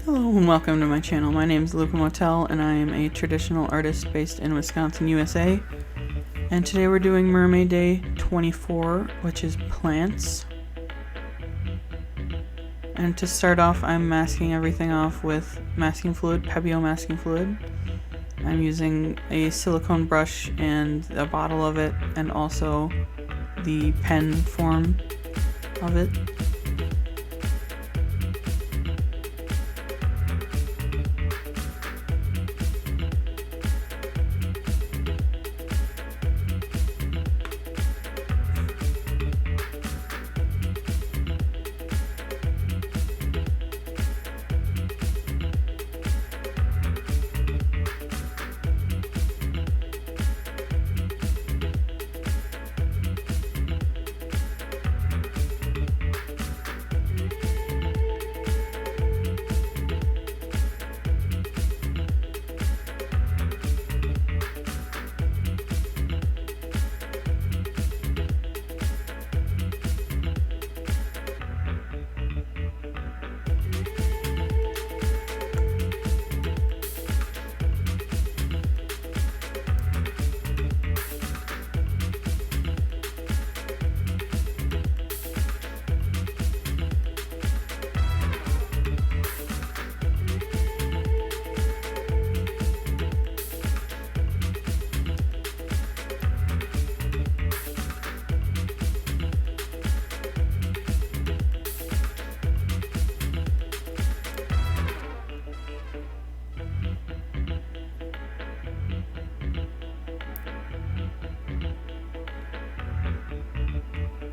Hello and welcome to my channel. My name is Luca Motel and I am a traditional artist based in Wisconsin, USA. And today we're doing MerMay Day 24, which is plants. And to start off, I'm masking everything off with masking fluid, Pebeo masking fluid. I'm using a silicone brush and a bottle of it, and also the pen form of it.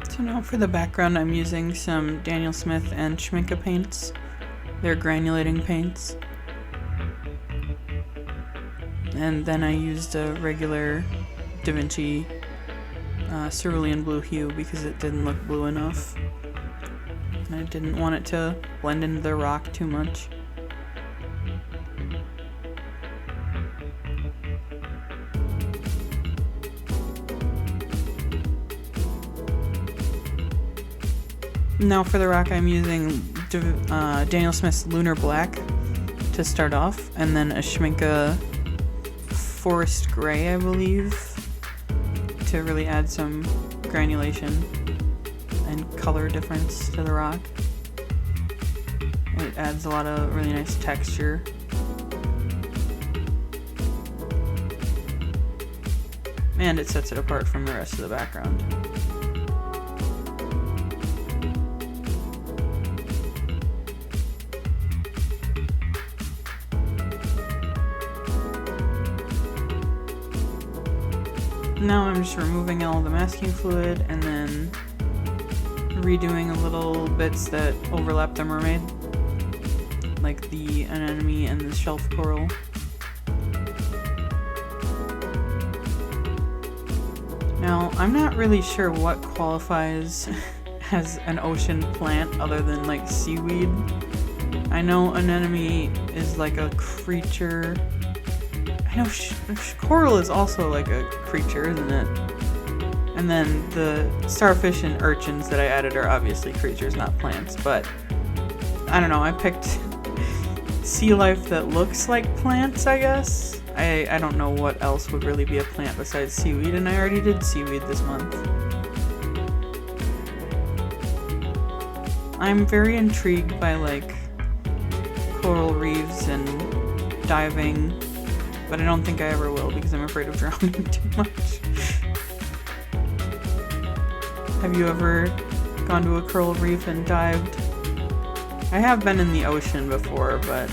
So now for the background, I'm using some Daniel Smith and Schmincke paints. They're granulating paints. And then I used a regular Da Vinci cerulean blue hue because it didn't look blue enough. And I didn't want it to blend into the rock too much. Now for the rock, I'm using Daniel Smith's Lunar Black to start off, and then a Schmincke Forest Gray, I believe, to really add some granulation and color difference to the rock. It adds a lot of really nice texture. And it sets it apart from the rest of the background. Now I'm just removing all the masking fluid and then redoing little bits that overlap the mermaid, like the anemone and the shelf coral. Now, I'm not really sure what qualifies as an ocean plant other than like seaweed. I know anemone is like a creature. I know coral is also like a creature, isn't it? And then the starfish and urchins that I added are obviously creatures, not plants, but I don't know, I picked sea life that looks like plants, I guess. I don't know what else would really be a plant besides seaweed, and I already did seaweed this month. I'm very intrigued by like coral reefs and diving, but I don't think I ever will because I'm afraid of drowning too much. Have you ever gone to a coral reef and dived? I have been in the ocean before, but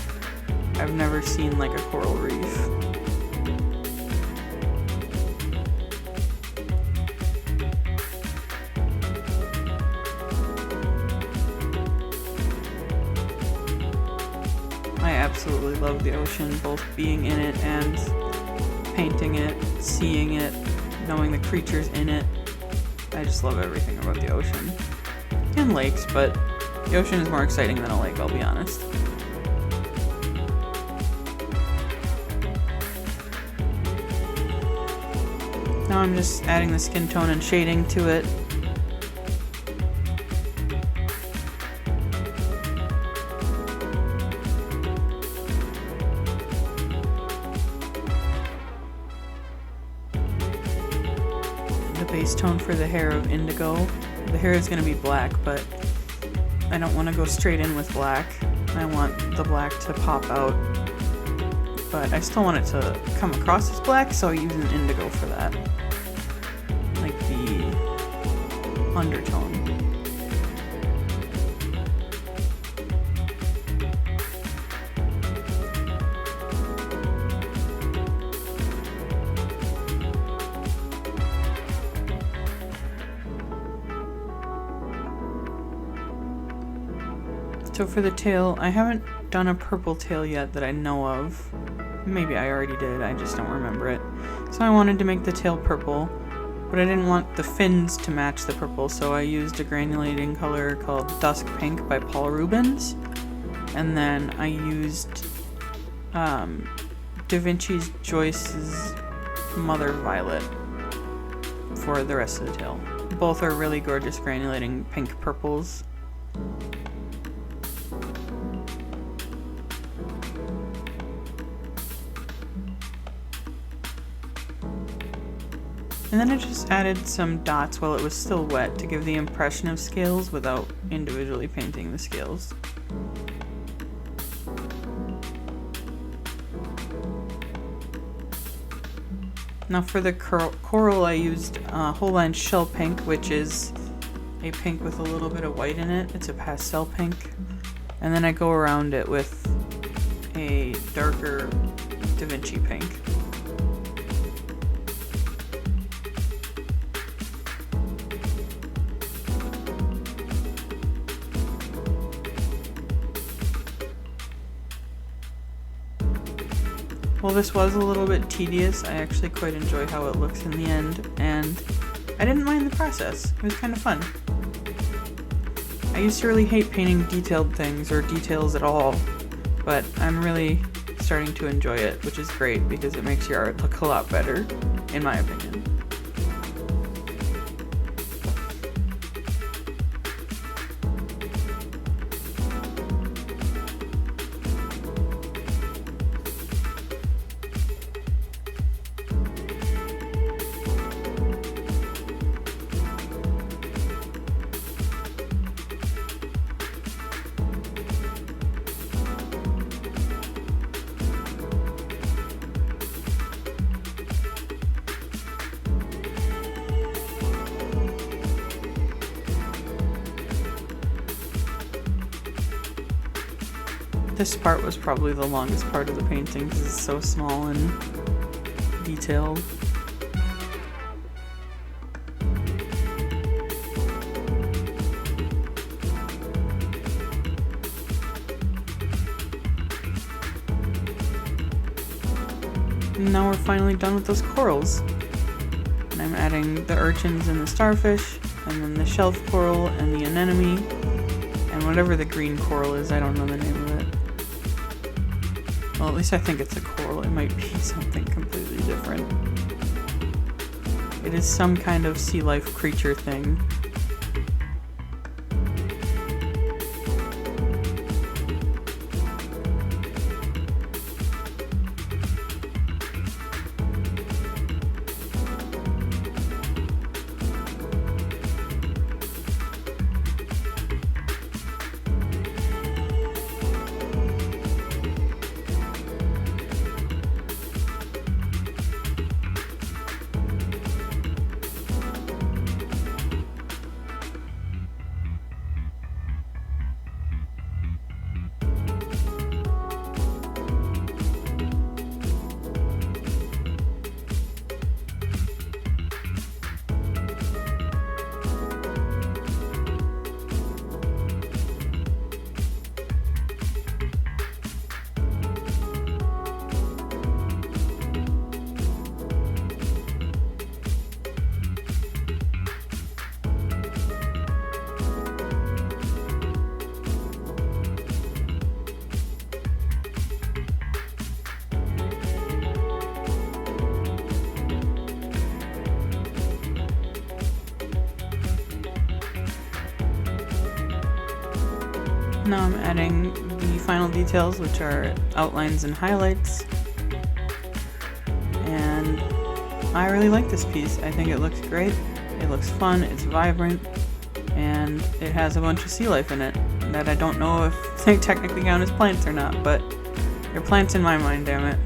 I've never seen like a coral reef. I absolutely love the ocean, both being in it and painting it, seeing it, knowing the creatures in it. I just love everything about the ocean. And lakes, but the ocean is more exciting than a lake, I'll be honest. Now I'm just adding the skin tone and shading to it. the base tone for the hair of indigo. The hair is going to be black, but I don't want to go straight in with black. I want the black to pop out, but I still want it to come across as black, so I use an indigo for that. Like the undertone. So for the tail, I haven't done a purple tail yet that I know of. Maybe I already did, I just don't remember it. So I wanted to make the tail purple, but I didn't want the fins to match the purple, so I used a granulating color called Dusk Pink by Paul Rubens. And then I used Da Vinci Joyce's Mother Violet for the rest of the tail. Both are really gorgeous granulating pink purples. And then I just added some dots while it was still wet to give the impression of scales without individually painting the scales. Now for the coral I used Whole Line Shell Pink, which is a pink with a little bit of white in it. It's a pastel pink. And then I go around it with a darker Da Vinci pink. Well, this was a little bit tedious. I actually quite enjoy how it looks in the end, and I didn't mind the process. It was kind of fun. I used to really hate painting detailed things or details at all, but I'm really starting to enjoy it, which is great because it makes your art look a lot better, in my opinion. This part was probably the longest part of the painting because it's so small and detailed. And now we're finally done with those corals. And I'm adding the urchins and the starfish, and then the shelf coral and the anemone, and whatever the green coral is, I don't know the name of it. Well, at least I think it's a coral. It might be something completely different. It is some kind of sea life creature thing. Now I'm adding the final details, which are outlines and highlights. And I really like this piece. I think it looks great. It looks fun, it's vibrant, and it has a bunch of sea life in it that I don't know if they technically count as plants or not, but they're plants in my mind, damn it.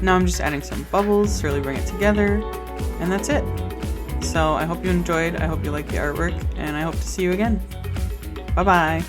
Now I'm just adding some bubbles to really bring it together, and that's it. So I hope you enjoyed, I hope you liked the artwork, and I hope to see you again. Bye bye!